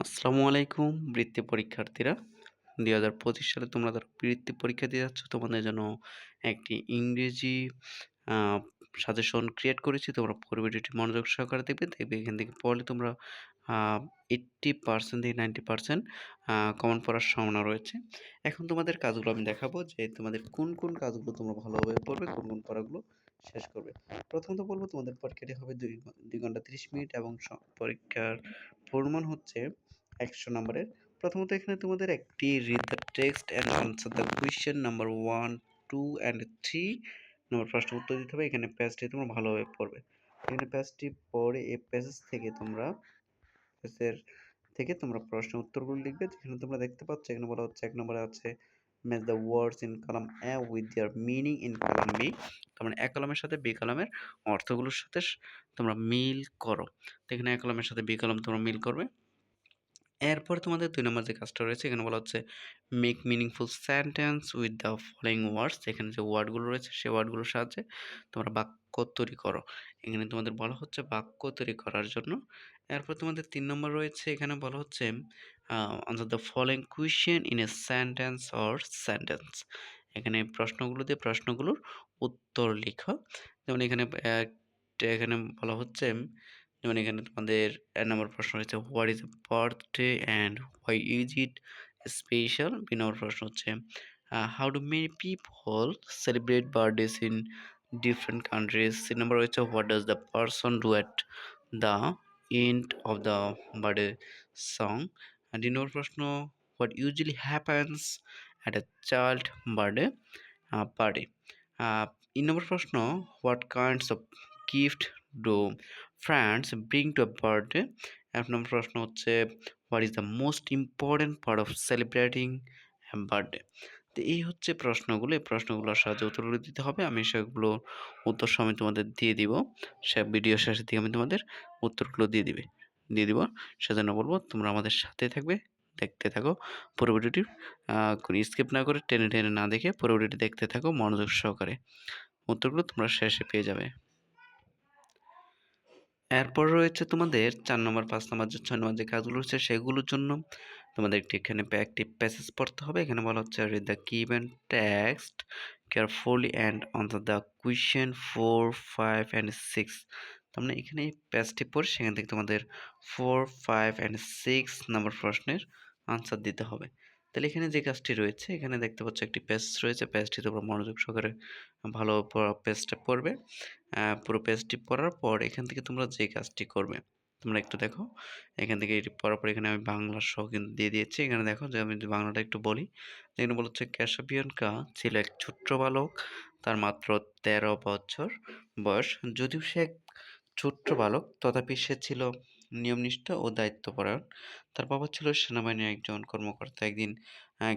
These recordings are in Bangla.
আসসালামু আলাইকুম বৃত্তি পরীক্ষার্থীরা। ২০২৫ সালে তোমরা যারা বৃত্তি পরীক্ষা দিয়ে যাচ্ছ তোমাদের জন্য একটি ইংরেজি আ সাজেশন ক্রিয়েট করেছি। তোমরা পুরো ভিডিওটি মনোযোগ সহকারে দেখবে। দেখবে এখান থেকে পড়লে তোমরা আ 80% থেকে 90% কমন পড়ার সম্ভাবনা রয়েছে। এখন তোমাদের কাজগুলো আমি দেখাবো যে তোমাদের কোন কাজগুলো তোমরা ভালোভাবে পড়বে, কোন পড়াগুলো শেষ করবে। প্রথমত বলব তোমাদের পরীক্ষাটি হবে ২ ঘন্টা ৩০ মিনিট এবং পরীক্ষার পরিমাণ হচ্ছে ১০০ নম্বরের। প্রথমত এখানে তোমাদের একটি read the text and answer the question number 1, 2 and 3 নম্বর প্রশ্নের উত্তর দিতে হবে। এখানে পেজটি তোমরা ভালোভাবে পড়বে। এখানে পেজটি পড়ে এই পেজের থেকে তোমরা প্রশ্নের উত্তরগুলো লিখবে। যেখানে তোমরা দেখতে পাচ্ছ এখানে বলা হচ্ছে ১ নম্বরে আছে match the words in column A with their meaning in column B। তার মানে A কলামের সাথে B কলামের অর্থগুলোর সাথে তোমরা মিল করো। তো এখানে A কলামের সাথে B কলাম তোমরা মিল করবে। এরপর তোমাদের ২ নম্বর যে কাজটা রয়েছে এখানে বলা হচ্ছে make meaningful sentence with the following words. এখানে যে ওয়ার্ডগুলো রয়েছে সেই ওয়ার্ডগুলোর সাহায্যে তোমরা বাক্য তৈরি করো। এখানে তোমাদের বলা হচ্ছে বাক্য তৈরি করার জন্য। এরপর তোমাদের ৩ নম্বর রয়েছে এখানে বলা হচ্ছে answer the following question in a sentence or sentence. এখানে প্রশ্নগুলো দিয়ে প্রশ্নগুলোর উত্তর লিখো। যেমন এখানে বলা হচ্ছে যেমন এখানে তোমাদের ১ নম্বর প্রশ্ন হচ্ছে what is a birthday and why is it special. ২ নম্বর প্রশ্ন হচ্ছে how do many people celebrate birthdays in different countries. ৩ নম্বর হচ্ছে what does the person do at the end of the birthday song. ২ নম্বর প্রশ্ন what usually happens at a child birthday party. ৩ নম্বর প্রশ্ন what kinds of gift do friends bring to a birthday. ১ নম্বর প্রশ্ন হচ্ছে what is the most important part of celebrating birthday. তো এই হচ্ছে প্রশ্নগুলো। এই প্রশ্নগুলোর সাহায্যে উত্তরগুলো দিতে হবে। আমি সেগুলো উত্তর সময় তোমাদের দিয়ে দিব। ভিডিও শেষের দিকে আমি তোমাদের উত্তরগুলো দিয়ে দিব। সেজন্য বলবো তোমরা আমাদের সাথে থাকবে, দেখতে থাকো পুরো ভিডিওটি। কোনো স্কিপ না করে টেনে না দেখে পুরো ভিডিওটি দেখতে থাকো মনোযোগ সহকারে। উত্তরগুলো তোমরা শেষে পেয়ে যাবে। এরপর রয়েছে তোমাদের ৪ নম্বর, ৫ নম্বর, ৬ নম্বর যে কাজগুলো রয়েছে সেগুলোর জন্য তোমাদের এখানে একটি প্যাসেজ পড়তে হবে। এখানে বলা হচ্ছে read the given text carefully and answer the question 4, 5 and 6। তার মানে এখানে এই প্যাসেজটি পড়ে সেখান থেকে তোমাদের 4, 5 অ্যান্ড 6 নম্বর প্রশ্নের আনসার দিতে হবে। তাহলে এখানে যে কাজটি রয়েছে এখানে দেখতে পাচ্ছ একটি প্যাসেজ রয়েছে। প্যাসেজটি তোমরা মনোযোগ সহকারে ভালো পেজটা পড়বে। পুরো পেজটি পড়ার পর এখান থেকে তোমরা যে কাজটি করবে তোমরা একটু দেখো। এখান থেকে এটি পড়ার পর এখানে আমি বাংলা সহ কিন্তু দিয়ে দিয়েছি। এখানে দেখো যে আমি যদি বাংলাটা একটু বলি, এখানে বলা হচ্ছে ক্যাসাবিয়ানকা ছিল এক ছোট্ট বালক, তার মাত্র ১৩ বছর বয়স। যদিও সে এক ছোট্ট বালক তথাপি সে ছিল নিয়মনিষ্ঠ ও দায়িত্বপরায়ণ। তার বাবা ছিল সেনাবাহিনীর একজন কর্মকর্তা। একদিন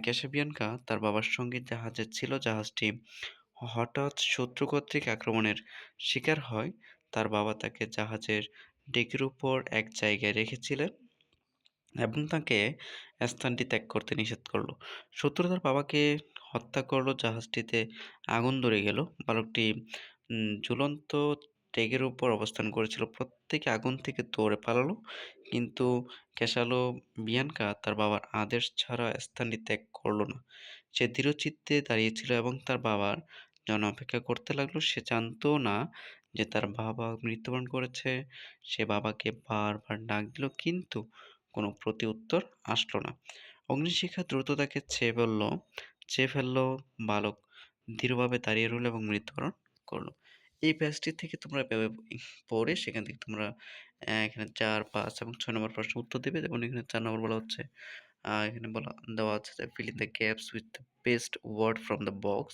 ক্যাসাবিয়ানকা তার বাবার সঙ্গে জাহাজে ছিল। জাহাজটি হঠাৎ শত্রু কর্তৃক আক্রমণের শিকার হয়। তার বাবা তাকে জাহাজের ডেকের উপর এক জায়গায় রেখেছিলেন এবং তাকে স্থানটি ত্যাগ করতে নিষেধ করল। শত্রু তার বাবাকে হত্যা করল। জাহাজটিতে আগুন ধরে গেল। বালকটি ঝুলন্ত ডেকের উপর অবস্থান করেছিল। প্রত্যেকে আগুন থেকে দৌড়ে পালালো, কিন্তু ক্যাসালো বিয়ানকা তার বাবার আদেশ ছাড়া স্থানটি ত্যাগ করল না। সে দৃঢ়চিত্তে দাঁড়িয়েছিল এবং তার বাবার জন্য অপেক্ষা করতে লাগলো। সে জানতো না যে তার বাবা মৃত্যুবরণ করেছে। সে বাবাকে বারবার ডাক দিল, কিন্তু কোনো প্রতিউত্তর আসলো না। অগ্নিশিখা দ্রুত তাকে চেয়ে ফেললো। বালক দৃঢ়ভাবে দাঁড়িয়ে রইল এবং মৃত্যুবরণ করলো। এই পেজটি থেকে তোমরা এভাবে পড়ে সেখান থেকে তোমরা এখানে ৪, ৫ এবং ৬ নম্বর প্রশ্নের উত্তর দেবে। যেমন এখানে ৪ নম্বর বলা হচ্ছে এখানে দেওয়া আছে যে fill in the gaps with the best word from the box.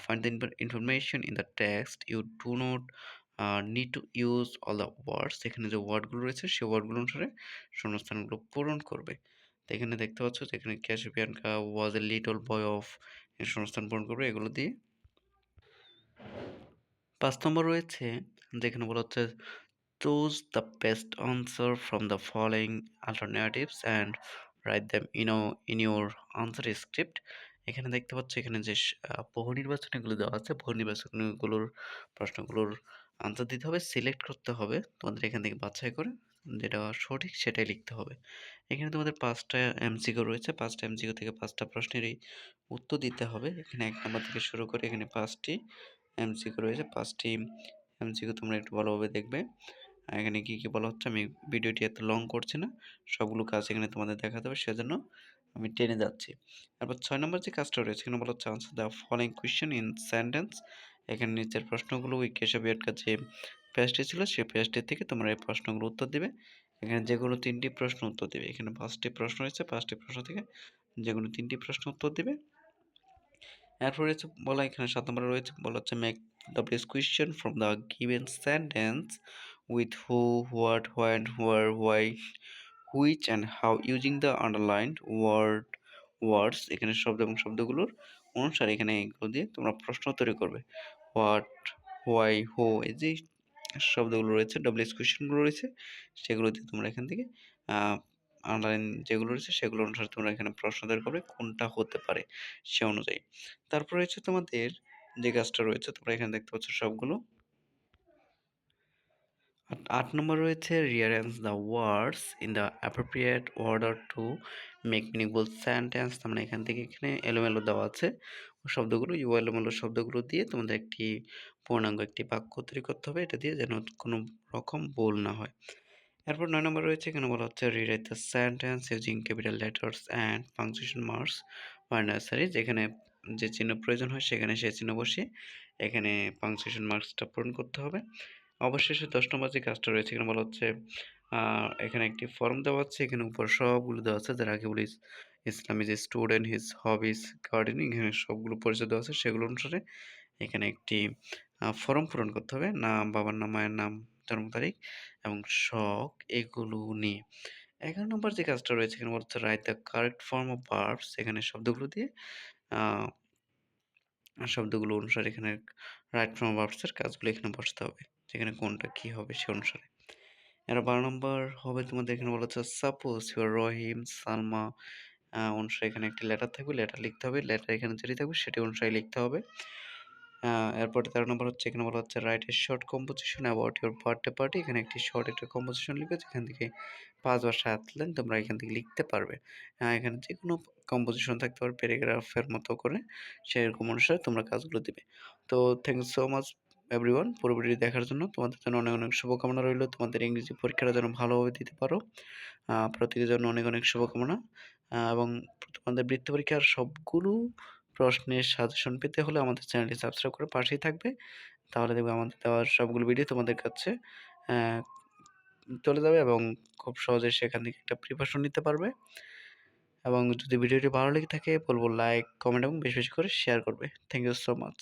Find the information in the text. You do not need to use all the words. এখানে যে ওয়ার্ডগুলো রয়েছে সেই ওয়ার্ডগুলো অনুসারে শূন্যস্থানগুলো পূরণ করবে। তো এখানে দেখতে পাচ্ছ যে এখানে ক্যাশিয়ানকা ওয়াজ এ লিটল বয় অফ, শূন্যস্থান পূরণ করবে এগুলো দিয়ে। ৫ নম্বর রয়েছে যেখানে বলা হচ্ছে choose the best answer from the following alternatives and write them in your answer script. এখানে দেখতে পাচ্ছ এখানে যে বহু নির্বাচনীগুলো দেওয়া আছে, বহু নির্বাচনীগুলোর প্রশ্নগুলোর আনসার দিতে হবে, সিলেক্ট করতে হবে তোমাদের এখান থেকে বাছাই করে। যেটা সঠিক সেটাই লিখতে হবে। এখানে তোমাদের ৫টা এমসিকিউ রয়েছে। ৫টা এমসিকিউ থেকে ৫টা প্রশ্নেরই উত্তর দিতে হবে। এখানে ১ নাম্বার থেকে শুরু করে এখানে ৫টি এমসিকিউ রয়েছে। ৫টি এমসিকিউ তোমরা একটু ভালোভাবে দেখবে। এখানে কি বলা হচ্ছে আমি ভিডিওটি এত লং করছি না। সবগুলো কাজ এখানে তোমাদের দেখাতে হবে সেজন্য আমি টেনে যাচ্ছি। তারপর ৬ নম্বর যে কাজটা রয়েছে এখানে বলা হচ্ছে answer the following question in sentence. এখানে নিচের প্রশ্নগুলো ওই কেশব বিরাটকার যে পেজটি ছিল সেই পেজটি থেকে তোমরা এই প্রশ্নগুলো উত্তর দিবে। এখানে যেকোনো ৩টি প্রশ্ন উত্তর দিবে। এখানে ৫টি প্রশ্ন রয়েছে, ৫টি প্রশ্ন থেকে যেকোনো ৩টি প্রশ্ন উত্তর দিবে। এরপর রয়েছে বলা এখানে ৭ নম্বরে রয়েছে বলা হচ্ছে make the best question from the given sentence with who, what, when, where, why, which and how using the underlined words এখানে শব্দ এবং শব্দগুলোর অনুসারে এখানে এগুলো দিয়ে তোমরা প্রশ্ন তৈরি করবে। হোয়াট, হোয়াই, হো এই যে শব্দগুলো রয়েছে ডব্লিউএইচ কোয়েশ্চেনগুলো রয়েছে সেগুলো দিয়ে তোমরা এখান থেকে আন্ডারলাইন যেগুলো রয়েছে সেগুলো অনুসারে তোমরা এখানে প্রশ্ন তৈরি করবে কোনটা হতে পারে সে অনুযায়ী। তারপর রয়েছে তোমাদের যে কাজটা রয়েছে তোমরা এখানে দেখতে পাচ্ছ সবগুলো। ৮ নম্বর রয়েছে rearrange the words in the appropriate order to make meaningful sentence। তোমরা এখান থেকে এখানে এলোমেলো দেওয়া আছে শব্দগুলো এলোমেলো শব্দগুলো দিয়ে তোমাদের একটি পূর্ণাঙ্গ একটি বাক্য তৈরি করতে হবে এটা দিয়ে যেন কোনো রকম ভুল না হয়। এরপর ৯ নম্বর রয়েছে এখানে বলা হচ্ছে rewrite the sentence using capital letters and punctuation marks where necessary। যেখানে যে চিহ্ন প্রয়োজন হয় সেখানে সেই চিহ্ন বসিয়ে এখানে পাংচুয়েশন মার্কসটা পূরণ করতে হবে। অবশেষে ১০ নম্বর যে কাজটা রয়েছে এখানে বলা হচ্ছে এখানে একটি ফর্ম দেওয়া আছে এখানে উপর সবগুলো দেওয়া আছে যারা কেবল Islam is a student his hobbies gardening এখানে সবগুলো পরিচয় দেওয়া আছে সেগুলো অনুসারে এখানে একটি ফর্ম পূরণ করতে হবে নাম, বাবার নাম, মায়ের নাম, জন্ম তারিখ এবং শখ এগুলো নিয়ে। ১১ নম্বর যে কাজটা রয়েছে এখানে বলা হচ্ছে write the correct form of verbs এখানে শব্দগুলো দিয়ে আ শব্দগুলো অনুসারে এখানে রাইট ফর্ম অফ ভার্বস এর কাজগুলো এখানে বসাতে হবে। যেখানে কোনটা কি হবে সে অনুসারে। এর ১২ নম্বর হবে তোমাদের এখানে বলা হচ্ছে সাপোজ ইউ আর রহিম, সালমা অনুসারে এখানে একটি লেটার থাকবে, লেটার লিখতে হবে। লেটার এখানে যেটি থাকবে সেটি অনুসারে লিখতে হবে। এরপরে ১৩ নম্বর হচ্ছে এখানে বলা হচ্ছে write a short composition about your birthday party এখানে একটি শর্ট একটা কম্পোজিশন লিখবে যেখান থেকে ৫ বা ৭ লাইন তোমরা এখান থেকে লিখতে পারবে। এখানে যেকোনো কম্পোজিশন থাকতে পারে প্যারাগ্রাফের মতো করে সেরকম অনুসারে তোমরা কাজগুলো দিবে। তো thank you so much everyone পুরো ভিডিওটি দেখার জন্য। তোমাদের জন্য অনেক, অনেক শুভকামনা রইলো। তোমাদের ইংরেজি পরীক্ষাটা যেন ভালোভাবে দিতে পারো। প্রত্যেকের জন্য অনেক, অনেক শুভকামনা। এবং তোমাদের বৃত্তি পরীক্ষার সবগুলো প্রশ্নের সাজেশন পেতে হলে আমাদের চ্যানেলটি সাবস্ক্রাইব করে পাশেই থাকবে। তাহলে দেখবে আমাদের দেওয়ার সবগুলো ভিডিও তোমাদের কাছে অ্যা চলে যাবে এবং খুব সহজেই সেখান থেকে একটা প্রিপারেশন নিতে পারবে। এবং যদি ভিডিওটি ভালো লেগে থাকে বলব লাইক, কমেন্ট এবং বেশি, বেশি করে শেয়ার করবে। Thank you so much.